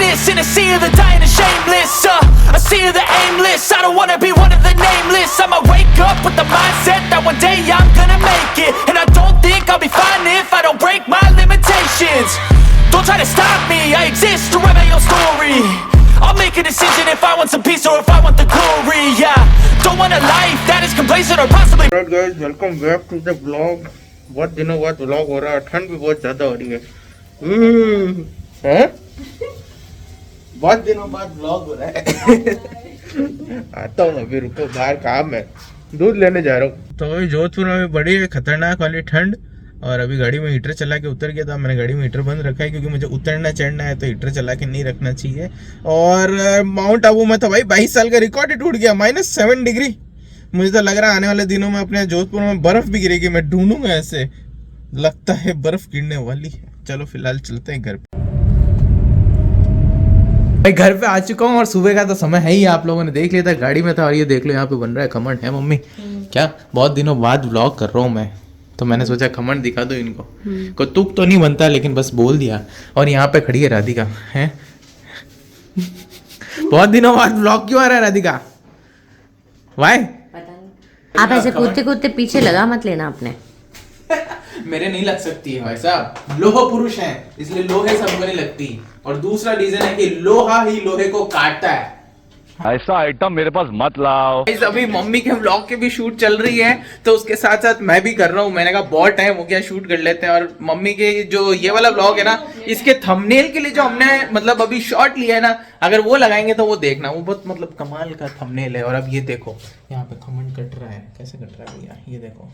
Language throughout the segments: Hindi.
greatness in a sea of the dying and shameless. A sea of the aimless. I don't wanna be one of the nameless. I'ma wake up with the mindset that one day I'm gonna make it. And I don't think I'll be fine if I don't break my limitations. Don't try to stop me, I exist to write my own story. I'll make a decision if I want some peace or if I want the glory. Yeah, don't want a life that is complacent or possibly. Alright guys, welcome back to the vlog. बहुत दिनों बाद vlog हो रहा है, ठंड भी बहुत ज्यादा हो रही है। हैं? बहुत दिनों बाद vlog हो रहा है। आता हूँ अभी, रुको, बाहर काम है, दूध लेने जा रहा हूँ। तो अभी जोधपुर में बड़ी खतरनाक वाली ठंड, और अभी गाड़ी में हीटर चला के उतर गया था। मैंने गाड़ी में हीटर बंद रखा है क्योंकि मुझे उतरना चढ़ना है, तो हीटर चला के नहीं रखना चाहिए। और माउंट आबू में तो भाई 22 साल का रिकॉर्ड ही टूट गया, -7 डिग्री। मुझे तो लग रहा है आने वाले दिनों में अपने जोधपुर में बर्फ भी गिरेगी। मैं ढूंढूंगा, ऐसे लगता है बर्फ गिरने वाली है। चलो फिलहाल चलते हैं घर पे। भाई घर पे आ चुका हूँ और सुबह का तो समय है ही, आप लोगों ने देख लिया था, गाड़ी में था। और ये देख लो यहाँ पे बन रहा है खमन। है मम्मी? क्या बहुत दिनों बाद व्लॉग कर रहा हूँ मैं, तो मैंने सोचा खमन दिखा दो इनको। को तुक तो नहीं बनता, लेकिन बस बोल दिया। और यहाँ पे खड़ी है राधिका। है बहुत दिनों बाद व्लॉग क्यों आ रहा है राधिका? वाई? आप ऐसे कूदते कूदते पीछे लगा मत लेना अपने। मेरे नहीं लग सकती है भाई साहब, लोह पुरुष हैं, इसलिए लोहे सबको नहीं लगती। और दूसरा रीजन है कि लोहा ही लोहे को काटता है। ऐसा आइटम मेरे पास मत लाओ। अभी मम्मी के व्लॉग की भी शूट चल रही है, तो उसके साथ साथ मैं भी कर रहा हूँ। मैंने कहा बहुत टाइम हो गया, शूट कर लेते हैं। और मम्मी के जो ये वाला व्लॉग है ना, इसके थंबनेल के लिए जो हमने मतलब अभी शॉट लिया है ना, अगर वो लगाएंगे तो वो देखना, वो बहुत मतलब कमाल का थंबनेल है। और अब ये देखो यहाँ पे खमन कट रहा है, कैसे कट रहा है भैया, ये देखो।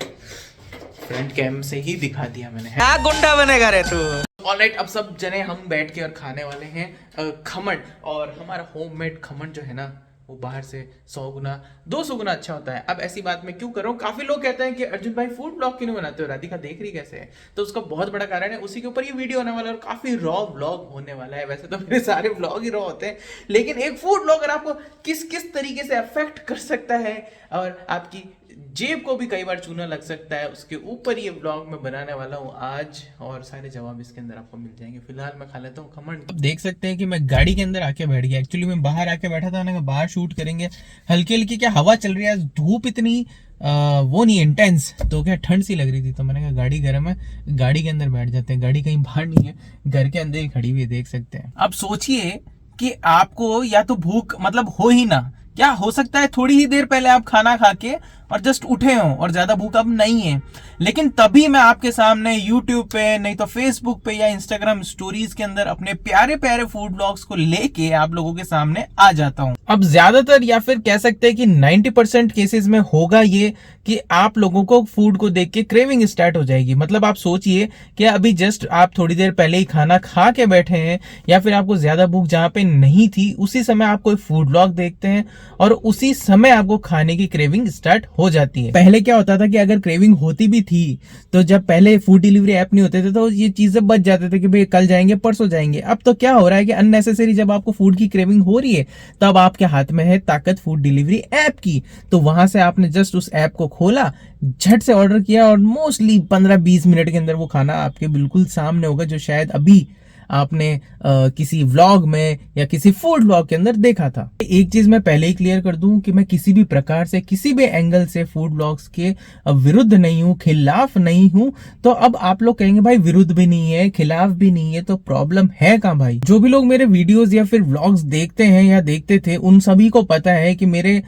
फ्रंट कैम से ही दिखा दिया मैंने। क्या गुंडा बनेगा रे तू? ऑलराइट, अब सब जने हम बैठ के और खाने वाले हैं खमन। और हमारा होममेड खमन जो है ना, वो बाहर से 100 गुना 200 गुना अच्छा होता है। अब ऐसी बात मैं क्यों कर रहा हूँ? काफी लोग कहते हैं कि अर्जुन भाई फूड ब्लॉग क्यों नहीं बनाते हो, राधिका देख रही कैसे है? तो उसका बहुत बड़ा कारण है, उसी के ऊपर ये वीडियो होने वाला है और काफी रॉ व्लॉग होने वाला है। वैसे तो मेरे सारे व्लॉग ही रॉ होते हैं, लेकिन एक फूड ब्लॉगर आपको किस किस तरीके से अफेक्ट कर सकता है और आपकी जेब को भी कई बार चूना लग सकता है, उसके ऊपर ये व्लॉग मैं बनाने वाला हूँ आज। और सारे जवाब इसके अंदर आपको मिल जाएंगे। फिलहाल मैं खा लेता हूँ खमन। अब देख सकते हैं कि मैं गाड़ी के अंदर आके बैठ गया। एक्चुअली मैं बाहर आके बैठा था, मैंने बाहर शूट करेंगे। हल्की हल्की क्या हवा चल रही है, धूप इतनी वो नहीं इंटेंस, तो क्या ठंड सी लग रही थी। तो मैंने कहा गाड़ी गर्म है, गाड़ी के अंदर बैठ जाते हैं। गाड़ी कहीं बाहर नहीं है, घर के अंदर ही खड़ी हुई, देख सकते हैं। अब सोचिए कि आपको या तो भूख मतलब हो ही ना, क्या हो सकता है थोड़ी ही देर पहले आप खाना खा के और जस्ट उठे हो और ज्यादा भूख अब नहीं है, लेकिन तभी मैं आपके सामने YouTube पे, नहीं तो Facebook पे या Instagram स्टोरीज के अंदर अपने प्यारे प्यारे फूड ब्लॉग्स को लेके आप लोगों के सामने आ जाता हूं। अब ज्यादातर या फिर कह सकते हैं कि 90% केसेस में होगा ये कि आप लोगों को फूड को देख के क्रेविंग स्टार्ट हो जाएगी। मतलब आप सोचिए कि अभी जस्ट आप थोड़ी देर पहले ही खाना खा के बैठे हैं, या फिर आपको ज्यादा भूख जहां पे नहीं थी, उसी समय आप कोई फूड ब्लॉग देखते हैं और उसी समय आपको खाने की क्रेविंग स्टार्ट हो जाती है। पहले क्या होता था कि अगर क्रेविंग होती भी थी, तो जब पहले फूड डिलीवरी ऐप नहीं होते थे, तो ये चीजें बच जाते थे कि भाई कल जाएंगे परसों जाएंगे। अब तो क्या हो रहा है कि अननेसेसरी जब आपको फूड की क्रेविंग हो रही है, तब आपके हाथ में है ताकत फूड डिलीवरी ऐप की। तो वहां से आपने जस्ट उस ऐप को खोला, झट से ऑर्डर किया और मोस्टली 15-20 मिनट के अंदर वो खाना आपके बिल्कुल सामने होगा, जो शायद अभी आपने किसी व्लॉग में या किसी फूड व्लॉग के अंदर देखा था। एक चीज मैं पहले ही क्लियर कर दूं कि मैं किसी भी प्रकार से, किसी भी एंगल से फूड व्लॉग्स के विरुद्ध नहीं हूं, खिलाफ नहीं हूं। तो अब आप लोग कहेंगे भाई विरुद्ध भी नहीं है, खिलाफ भी नहीं है, तो प्रॉब्लम है कहां भाई? जो भी लोग मेरे वीडियोस या फिर व्लॉग्स देखते हैं या देखते थे, उन सभी को पता है कि मेरे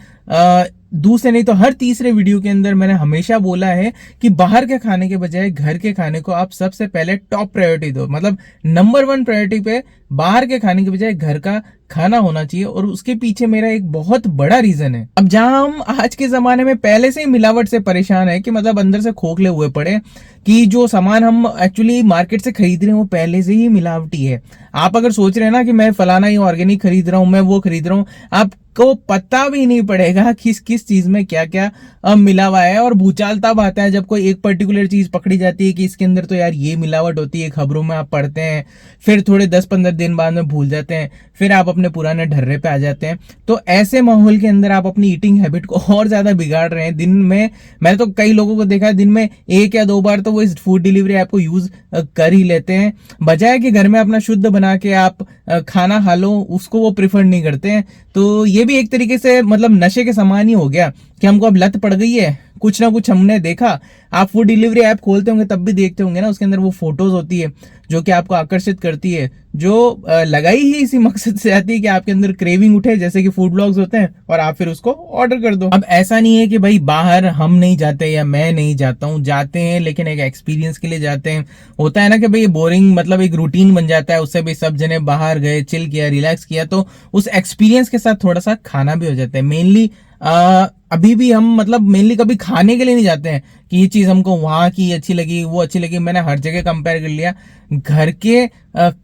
दूसरे नहीं तो हर तीसरे वीडियो के अंदर मैंने हमेशा बोला है कि बाहर के खाने के बजाय घर के खाने को आप सबसे पहले टॉप प्रायोरिटी दो। मतलब नंबर 1 प्रायोरिटी पे बाहर के खाने के बजाय घर का खाना होना चाहिए। और उसके पीछे मेरा एक बहुत बड़ा रीजन है। अब जहां हम आज के जमाने में पहले से ही मिलावट से परेशान है, कि मतलब अंदर से खोखले हुए पड़े कि जो सामान हम एक्चुअली मार्केट से खरीद रहे हैं वो पहले से ही मिलावटी है। आप अगर सोच रहे हैं ना कि मैं फलाना ही ऑर्गेनिक खरीद रहा हूं, मैं वो खरीद रहा हूं, आपको पता भी नहीं पड़ेगा किस किस चीज में क्या क्या मिला हुआ है। और भूचाल तब आता है जब कोई एक पर्टिकुलर चीज पकड़ी जाती है कि इसके अंदर तो यार ये मिलावट होती है, खबरों में आप पढ़ते हैं, फिर थोड़े 10-15 दिन बाद में भूल जाते हैं, फिर आप अपने पुराने ढर्रे पे आ जाते हैं। तो ऐसे माहौल के अंदर आप अपनी ईटिंग हैबिट को और ज्यादा बिगाड़ रहे हैं। दिन में मैंने तो कई लोगों को देखा है, दिन में 1 या 2 बार तो वो इस फूड डिलीवरी ऐप को यूज कर ही लेते हैं, बजाय कि घर में अपना शुद्ध बना के आप खाना खा लो, उसको वो प्रिफर नहीं करते हैं। तो ये भी एक तरीके से मतलब नशे के समान ही हो गया कि हमको अब लत पड़ गई है, कुछ ना कुछ हमने देखा। आप फूड डिलीवरी ऐप खोलते होंगे तब भी देखते होंगे ना, उसके अंदर वो फोटोज होती है जो कि आपको आकर्षित करती है, जो लगाई ही इसी मकसद से आती है कि आपके अंदर क्रेविंग उठे, जैसे कि फूड व्लॉग्स होते हैं, और आप फिर उसको ऑर्डर कर दो। अब ऐसा नहीं है कि भाई बाहर हम नहीं जाते या मैं नहीं जाता हूँ, जाते हैं लेकिन एक एक्सपीरियंस के लिए जाते हैं। होता है ना कि भाई बोरिंग मतलब एक रूटीन बन जाता है, उससे भी सब जने बाहर गए, चिल किया, रिलैक्स किया, तो उस एक्सपीरियंस के साथ थोड़ा सा खाना भी हो जाता है। मेनली अभी भी हम मतलब मेनली कभी खाने के लिए नहीं जाते हैं कि ये चीज हमको वहां की अच्छी लगी, वो अच्छी लगी। मैंने हर जगह कंपेयर कर लिया, घर के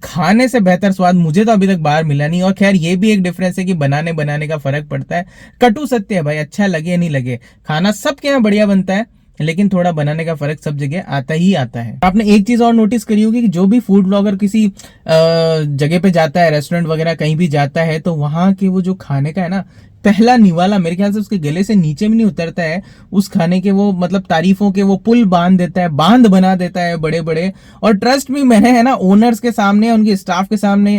खाने से बेहतर स्वाद मुझे तो अभी तक बाहर मिला नहीं। और खैर ये भी एक डिफरेंस है कि बनाने का फर्क पड़ता है। कटु सत्य है भाई, अच्छा लगे या नहीं लगे, खाना सबके यहाँ बढ़िया बनता है, लेकिन थोड़ा बनाने का फर्क सब जगह आता ही आता है। आपने एक चीज और नोटिस करी होगी कि जो भी फूड ब्लॉगर किसी जगह पे जाता है, रेस्टोरेंट वगैरह कहीं भी जाता है, तो वहां के वो जो खाने का है ना, पहला निवाला मेरे ख्याल से उसके गले से नीचे भी नहीं उतरता है। उस खाने के वो मतलब तारीफों के वो पुल बांध देता है, बांध बना देता है बड़े बड़े। और ट्रस्ट भी मैंने है ना ओनर्स के सामने, उनके स्टाफ के सामने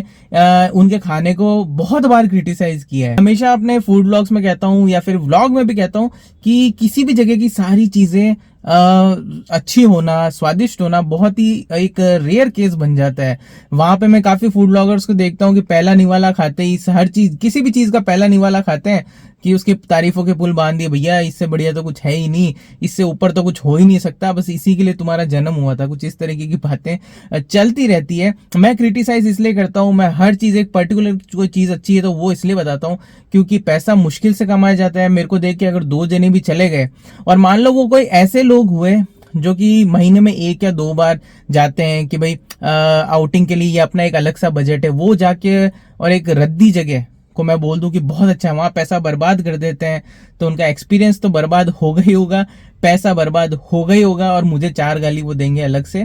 उनके खाने को बहुत बार क्रिटिसाइज किया है। हमेशा अपने फूड व्लॉग्स में कहता हूँ या फिर व्लॉग में भी कहता हूँ कि किसी भी जगह की सारी चीजें अच्छी होना, स्वादिष्ट होना बहुत ही एक रेयर केस बन जाता है। वहां पे मैं काफी फूड ब्लॉगर्स को देखता हूँ कि पहला निवाला खाते ही हर चीज, किसी भी चीज का पहला निवाला खाते हैं कि उसकी तारीफों के पुल बांध दिए, भैया इससे बढ़िया तो कुछ है ही नहीं, इससे ऊपर तो कुछ हो ही नहीं सकता, बस इसी के लिए तुम्हारा जन्म हुआ था। कुछ इस तरीके की बातें चलती रहती है। मैं क्रिटिसाइज इसलिए करता हूँ, मैं हर चीज एक पर्टिकुलर कोई चीज अच्छी है तो वो इसलिए बताता हूँ क्योंकि पैसा मुश्किल से कमाया जाता है। मेरे को देख के अगर 2 जने भी चले गए और मान लो वो कोई ऐसे लोग हुए जो कि महीने में 1 या 2 बार जाते हैं कि भाई आउटिंग के लिए, या अपना एक अलग सा बजट है, वो जाके और एक रद्दी जगह को मैं बोल दूं कि बहुत अच्छा वहां पैसा बर्बाद कर देते हैं, तो उनका एक्सपीरियंस तो बर्बाद हो गई होगा, पैसा बर्बाद हो गई होगा, और मुझे 4 गाली वो देंगे अलग से।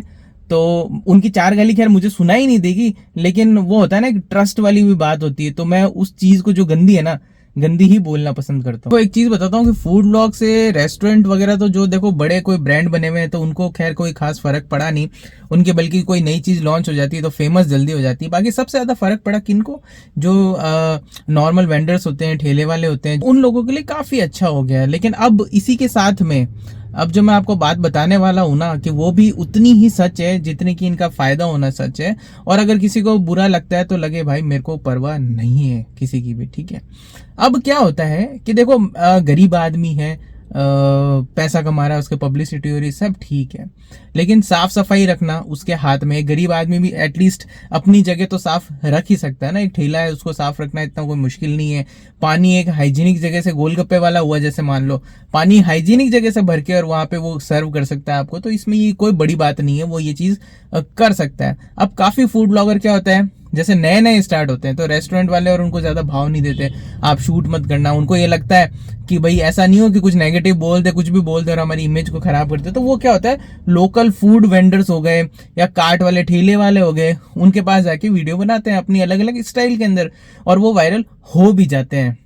तो उनकी 4 गाली खैर मुझे सुना ही नहीं देगी, लेकिन वो होता है ना, ट्रस्ट वाली भी बात होती है। तो मैं उस चीज को जो गंदी है ना, गंदी ही बोलना पसंद करता हूँ। तो एक चीज बताता हूँ कि फूड व्लॉग से रेस्टोरेंट वगैरह तो जो देखो बड़े कोई ब्रांड बने हुए हैं तो उनको खैर कोई खास फर्क पड़ा नहीं उनके, बल्कि कोई नई चीज लॉन्च हो जाती है तो फेमस जल्दी हो जाती है। बाकी सबसे ज्यादा फर्क पड़ा किनको, जो नॉर्मल वेंडर्स होते हैं, ठेले वाले होते हैं, उन लोगों के लिए काफी अच्छा हो गया है। लेकिन अब इसी के साथ में अब जो मैं आपको बात बताने वाला हूं ना, कि वो भी उतनी ही सच है जितनी कि इनका फायदा होना सच है। और अगर किसी को बुरा लगता है तो लगे भाई, मेरे को परवाह नहीं है किसी की भी, ठीक है। अब क्या होता है कि देखो गरीब आदमी है, पैसा कमा रहा है, उसके पब्लिसिटी हो रही है, सब ठीक है, लेकिन साफ सफाई रखना उसके हाथ में। एक गरीब आदमी भी एटलीस्ट अपनी जगह तो साफ रख ही सकता है ना, एक ठेला है उसको साफ रखना इतना कोई मुश्किल नहीं है। पानी एक हाइजीनिक जगह से, गोलगप्पे वाला हुआ जैसे मान लो, पानी हाइजीनिक जगह से भर के और वहां पे वो सर्व कर सकता है आपको, तो इसमें ये कोई बड़ी बात नहीं है, वो ये चीज कर सकता है। अब काफी फूड ब्लॉगर क्या होता है, जैसे नए नए स्टार्ट होते हैं तो रेस्टोरेंट वाले और उनको ज्यादा भाव नहीं देते, आप शूट मत करना। उनको ये लगता है कि भाई ऐसा नहीं हो कि कुछ नेगेटिव बोल दे, कुछ भी बोल दे और हमारी इमेज को खराब करते। तो वो क्या होता है, लोकल फूड वेंडर्स हो गए या कार्ट वाले, ठेले वाले हो गए, उनके पास जाके वीडियो बनाते हैं अपनी अलग अलग स्टाइल के अंदर, और वो वायरल हो भी जाते हैं।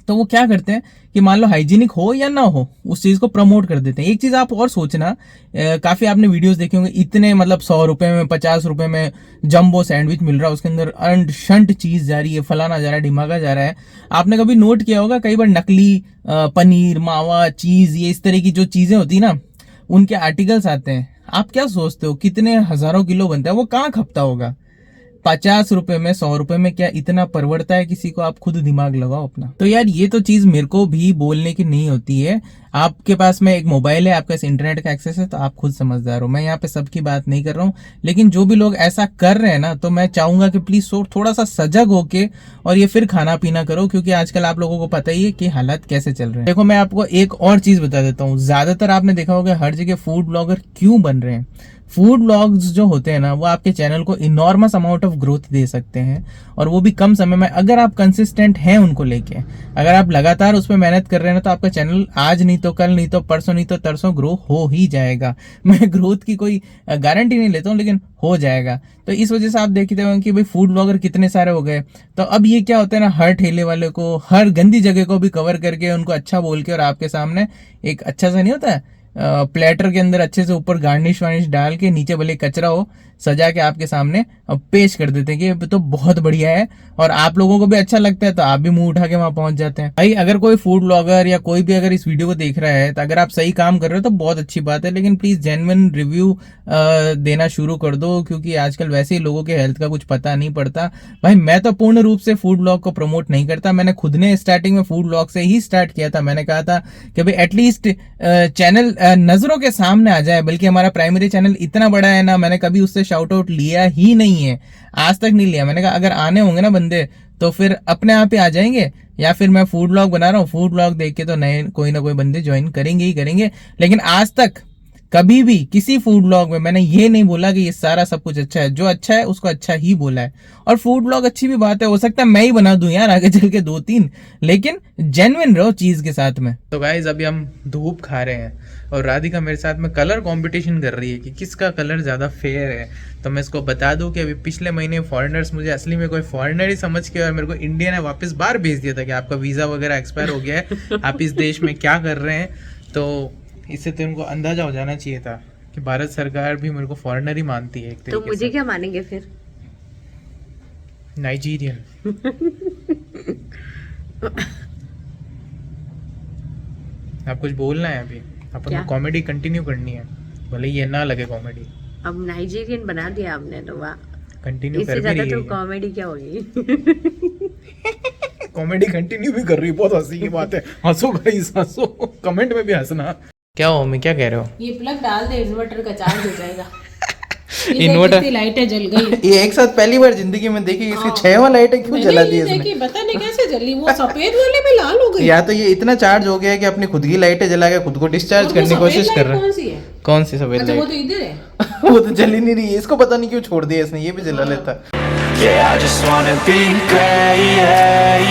तो वो क्या करते हैं कि मान लो हाइजीनिक हो या ना हो, उस चीज को प्रमोट कर देते हैं। एक चीज आप और सोचना, काफी आपने वीडियोस देखे होंगे, इतने मतलब 100 रुपए में, 50 रुपए में जंबो सैंडविच मिल रहा है, उसके अंदर अंड शंट चीज जा रही है, फलाना जा रहा है, ढिमाका जा रहा है। आपने कभी नोट किया होगा कई बार नकली पनीर, मावा, चीज, ये इस तरह की जो चीजें होती है ना, उनके आर्टिकल्स आते हैं। आप क्या सोचते हो कितने हजारों किलो बनता है, वो कहाँ खपता होगा? 50 रुपए में, 100 रुपए में क्या इतना परवड़ता है किसी को? आप खुद दिमाग लगाओ अपना। तो यार ये तो चीज मेरे को भी बोलने की नहीं होती है। आपके पास में एक मोबाइल है, आपके पास इंटरनेट का एक्सेस है, तो आप खुद समझदार हो। मैं यहाँ पे सबकी बात नहीं कर रहा हूँ, लेकिन जो भी लोग ऐसा कर रहे हैं ना, तो मैं चाहूंगा कि प्लीज थोड़ा सा सजग होके और ये फिर खाना पीना करो, क्योंकि आजकल आप लोगों को पता ही है कि हालात कैसे चल रहे हैं। देखो मैं आपको एक और चीज बता देता हूँ, ज्यादातर आपने देखा होगा हर जगह फूड ब्लॉगर क्यों बन रहे हैं। फूड व्लॉग्स जो होते हैं ना वो आपके चैनल को इनॉर्मस अमाउंट ऑफ ग्रोथ दे सकते हैं, और वो भी कम समय में, अगर आप कंसिस्टेंट हैं उनको लेके। अगर आप लगातार उस पर मेहनत कर रहे हैं ना, तो आपका चैनल आज नहीं तो कल, नहीं तो परसों, नहीं तो तरसों ग्रो हो ही जाएगा। मैं ग्रोथ की कोई गारंटी नहीं लेता हूँ, लेकिन हो जाएगा। तो इस वजह से आप देखते हो कि भाई फूड ब्लॉगर कितने सारे हो गए। तो अब ये क्या होता है ना, हर ठेले वाले को हर गंदी जगह को भी कवर करके उनको अच्छा बोल के, और आपके सामने एक अच्छा सा नहीं होता है प्लेटर के अंदर अच्छे से ऊपर गार्निश वार्निश डाल के, नीचे भले कचरा हो, सजा के आपके सामने पेश कर देते हैं कि ये तो बहुत बढ़िया है, और आप लोगों को भी अच्छा लगता है, तो आप भी मुंह उठा के वहां पहुंच जाते हैं। भाई अगर कोई फूड ब्लॉगर या कोई भी अगर इस वीडियो को देख रहा है, तो अगर आप सही काम कर रहे हो तो बहुत अच्छी बात है, लेकिन प्लीज जेन्युइन रिव्यू देना शुरू कर दो, क्योंकि आजकल वैसे ही लोगों के हेल्थ का कुछ पता नहीं पड़ता। भाई मैं तो पूर्ण रूप से फूड ब्लॉग को प्रमोट नहीं करता। मैंने खुद ने स्टार्टिंग में फूड ब्लॉग से ही स्टार्ट किया था। मैंने कहा था कि भाई एटलीस्ट चैनल नजरों के सामने आ जाए, बल्कि हमारा प्राइमरी चैनल इतना बड़ा है ना, मैंने कभी उससे शाउट आउट लिया ही नहीं है, आज तक नहीं लिया। मैंने कहा अगर आने होंगे ना बंदे तो फिर अपने आप ही आ जाएंगे, या फिर मैं फूड ब्लॉग बना रहा हूँ, फूड ब्लॉग देख के तो नए कोई ना कोई बंदे ज्वाइन करेंगे ही करेंगे। लेकिन आज तक कभी भी किसी फूड ब्लॉग में मैंने ये नहीं बोला कि ये सारा सब कुछ अच्छा है। जो अच्छा है उसको अच्छा ही बोला है, और फूड ब्लॉग अच्छी भी बात है, हो सकता है मैं ही बना दूं यार आगे चल के 2-3, लेकिन जेन्युइन रहो चीज के साथ में। तो गाइस अभी हम धूप खा रहे हैं, और राधिका मेरे साथ में कलर कंपटीशन कर रही है कि किसका कलर ज़्यादा फेयर है। तो मैं इसको बता दूं कि अभी पिछले महीने फॉरेनर्स मुझे असली में कोई फॉरेनर ही समझ के, और मेरे को इंडिया ने वापस बाहर भेज दिया था कि आपका वीज़ा वगैरह एक्सपायर हो गया है, आप इस देश में क्या कर रहे हैं। तो इससे तो उनको अंदाजा हो जाना चाहिए था कि भारत सरकार भी मेरे को फॉरेनर ही मानती है एक तरीके तो मुझे से। क्या मानेंगे फिर? नाइजीरियन। आप कुछ बोलना है अभी? अपन क्या? को कॉमेडी कंटिन्यू करनी है, भले ये ना लगे कॉमेडी। अब नाइजीरियन बना दिया आपने तो वाह, कंटिन्यू इससे कर भी ज्यादा रही तो है। कॉमेडी क्या होगी? कॉमेडी कंटिन्यू भी कर रही है, बहुत हंसी की बात है। हंसो गाइस हंसो, कमेंट में भी हंसना। क्या हो मम्मी, क्या कह रहे हो? ये प्लग डाल दे, इन्वर्टर का चार्ज हो जाएगा। इन्वर्टर लाइटें जल गई। ये एक साथ पहली बार जिंदगी में देखी, इसकी 6वां लाइटें क्यों जला दी इसने? देखी, पता नहीं कैसे जली, वो सफेद वाले में लाल हो गई। या तो ये इतना चार्ज हो गया है कि अपनी खुद की लाइटें जला के खुद को डिस्चार्ज करने की कोशिश कर रहा है। कौन सी है? कौन सी सफेद अच्छा वो लाइट? तो इधर है। वो तो जल ही नहीं रही है, इसको पता नहीं क्यों छोड़ दिया इसने, ये भी जला लेता। Yeah, I just wanna be great, yeah,